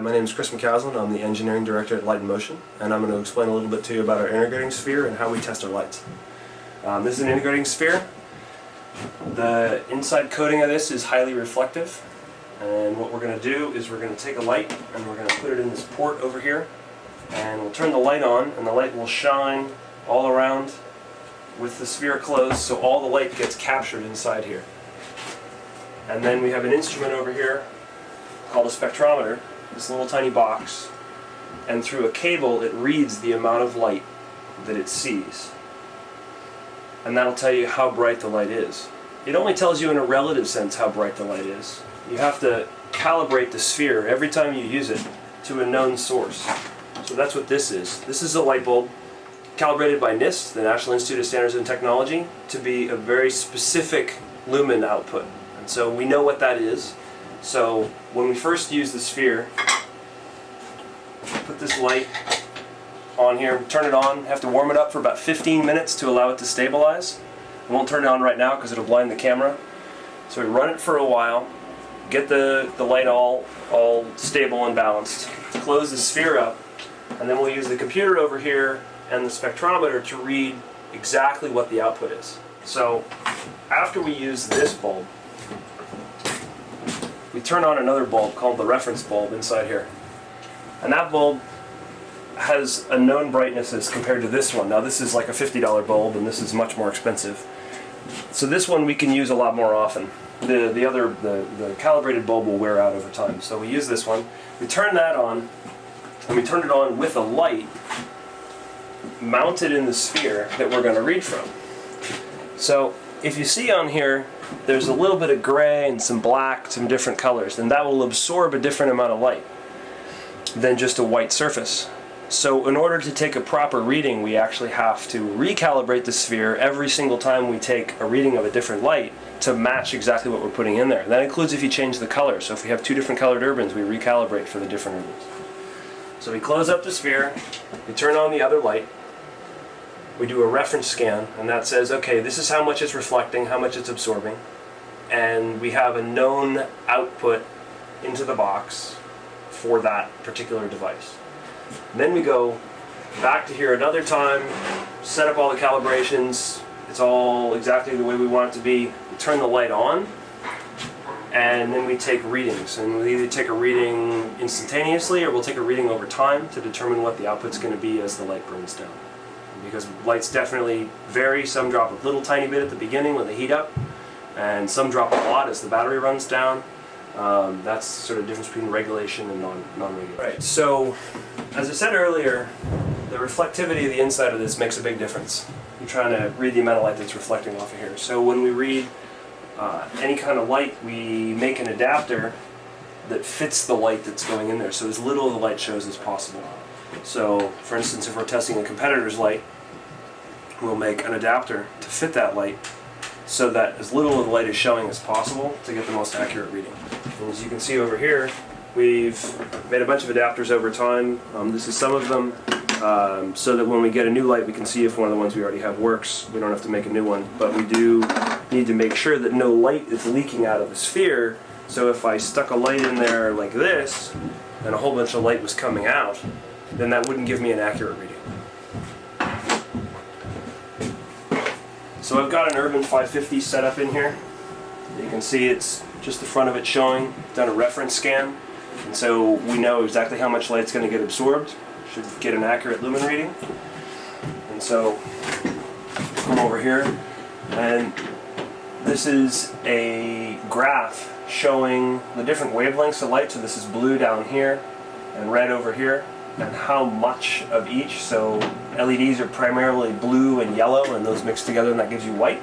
My name is Chris McCaslin. I'm the Engineering Director at Light and Motion, and I'm going to explain a little bit to you about our integrating sphere and how we test our lights. This is an integrating sphere. The inside coating of this is highly reflective, and what we're going to do is we're going to take a light and we're going to put it in this port over here, and we'll turn the light on, and the light will shine all around with the sphere closed, so all the light gets captured inside here. And then we have an instrument over here called a spectrometer, this little tiny box, and through a cable it reads the amount of light that it sees. And that'll tell you how bright the light is. It only tells you in a relative sense how bright the light is. You have to calibrate the sphere every time you use it to a known source. So that's what this is. This is a light bulb calibrated by NIST, the National Institute of Standards and Technology, to be a very specific lumen output. And so we know what that is. So when we first use the sphere, put this light on here, turn it on, have to warm it up for about 15 minutes to allow it to stabilize. I won't turn it on right now because it'll blind the camera. So we run it for a while, get the light all stable and balanced, close the sphere up, and then we'll use the computer over here and the spectrometer to read exactly what the output is. So after we use this bulb, we turn on another bulb called the reference bulb inside here. And that bulb has a known brightness as compared to this one. Now this is like a $50 bulb and this is much more expensive. So this one we can use a lot more often. The calibrated bulb will wear out over time. So we use this one, we turn that on, and we turn it on with a light mounted in the sphere that we're going to read from. So if you see on here, there's a little bit of gray and some black, some different colors, and that will absorb a different amount of light than just a white surface. So in order to take a proper reading, we actually have to recalibrate the sphere every single time we take a reading of a different light to match exactly what we're putting in there. And that includes if you change the color. So if we have two different colored urbans, we recalibrate for the different urbans. So we close up the sphere, we turn on the other light, we do a reference scan, and that says, okay, this is how much it's reflecting, how much it's absorbing, and we have a known output into the box for that particular device. And then we go back to here another time, set up all the calibrations, it's all exactly the way we want it to be, we turn the light on, and then we take readings. And we'll either take a reading instantaneously or we'll take a reading over time to determine what the output's going to be as the light burns down. Because lights definitely vary. Some drop a little tiny bit at the beginning when they heat up, and some drop a lot as the battery runs down. That's sort of the difference between regulation and non-regulation. Right, so as I said earlier, the reflectivity of the inside of this makes a big difference. You're trying to read the amount of light that's reflecting off of here. So when we read any kind of light, we make an adapter that fits the light that's going in there, so as little of the light shows as possible. So, for instance, if we're testing a competitor's light, we'll make an adapter to fit that light so that as little of the light is showing as possible to get the most accurate reading. And as you can see over here, we've made a bunch of adapters over time. This is some of them, so that when we get a new light we can see if one of the ones we already have works. We don't have to make a new one, but we do need to make sure that no light is leaking out of the sphere. So if I stuck a light in there like this, and a whole bunch of light was coming out, then that wouldn't give me an accurate reading. So I've got an Urban 550 set up in here. You can see it's just the front of it showing. Done a reference scan, and so we know exactly how much light's going to get absorbed. Should get an accurate lumen reading. And so come over here, and this is a graph showing the different wavelengths of light. So this is blue down here and red over here, and how much of each. So LEDs are primarily blue and yellow, and those mix together and that gives you white.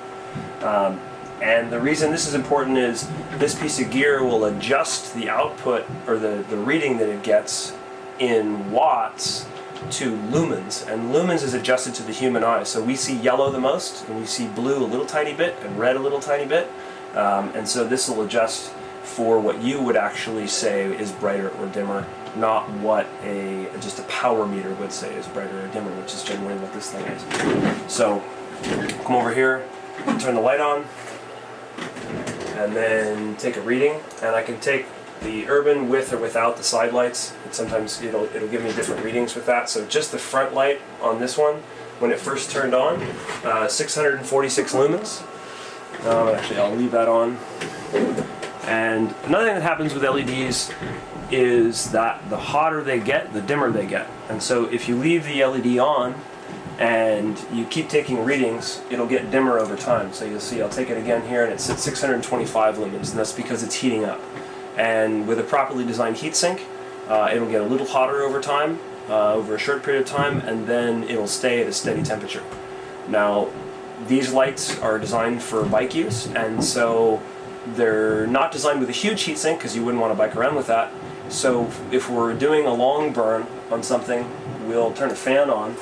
And the reason this is important is this piece of gear will adjust the output, or the reading that it gets in watts, to lumens, and lumens is adjusted to the human eye. So we see yellow the most, and we see blue a little tiny bit, and red a little tiny bit, and so this will adjust for what you would actually say is brighter or dimmer, not what just a power meter would say is brighter or dimmer, which is generally what this thing is. So come over here, turn the light on, and then take a reading, and I can take the urban with or without the side lights. And sometimes it'll give me different readings with that. So just the front light on this one, when it first turned on, 646 lumens. Actually, I'll leave that on. And another thing that happens with LEDs is that the hotter they get, the dimmer they get. And so if you leave the LED on and you keep taking readings, it'll get dimmer over time. So you'll see, I'll take it again here, and it's at 625 lumens, and that's because it's heating up. And with a properly designed heatsink, it'll get a little hotter over time, over a short period of time, and then it'll stay at a steady temperature. Now, these lights are designed for bike use, and so they're not designed with a huge heatsink because you wouldn't want to bike around with that. So if we're doing a long burn on something, we'll turn a fan on,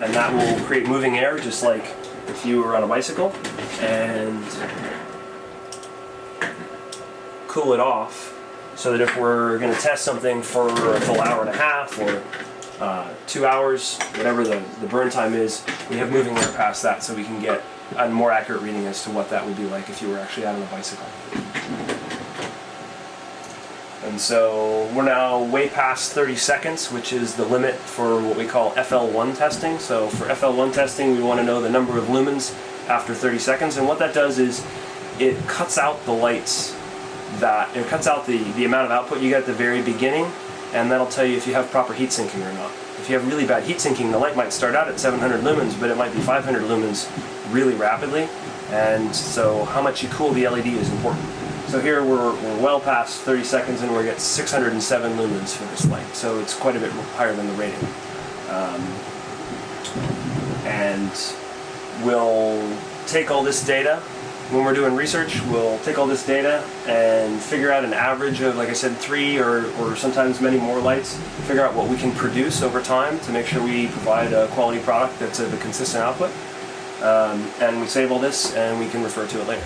and that will create moving air just like if you were on a bicycle, and cool it off, so that if we're going to test something for a full hour and a half or 2 hours, whatever the burn time is, we have moving air past that, so we can get a more accurate reading as to what that would be like if you were actually out on a bicycle. And so we're now way past 30 seconds, which is the limit for what we call FL1 testing. So for FL1 testing, we want to know the number of lumens after 30 seconds. And what that does is it cuts out the lights, it cuts out the amount of output you get at the very beginning, and that'll tell you if you have proper heat sinking or not. If you have really bad heat sinking, the light might start out at 700 lumens, but it might be 500 lumens really rapidly, and so how much you cool the LED is important. So here we're well past 30 seconds, and we're at 607 lumens for this light, so it's quite a bit higher than the rating. And we'll take all this data. When we're doing research, we'll take all this data and figure out an average of, like I said, 3 or sometimes many more lights, figure out what we can produce over time to make sure we provide a quality product that's of a consistent output. And we save all this and we can refer to it later.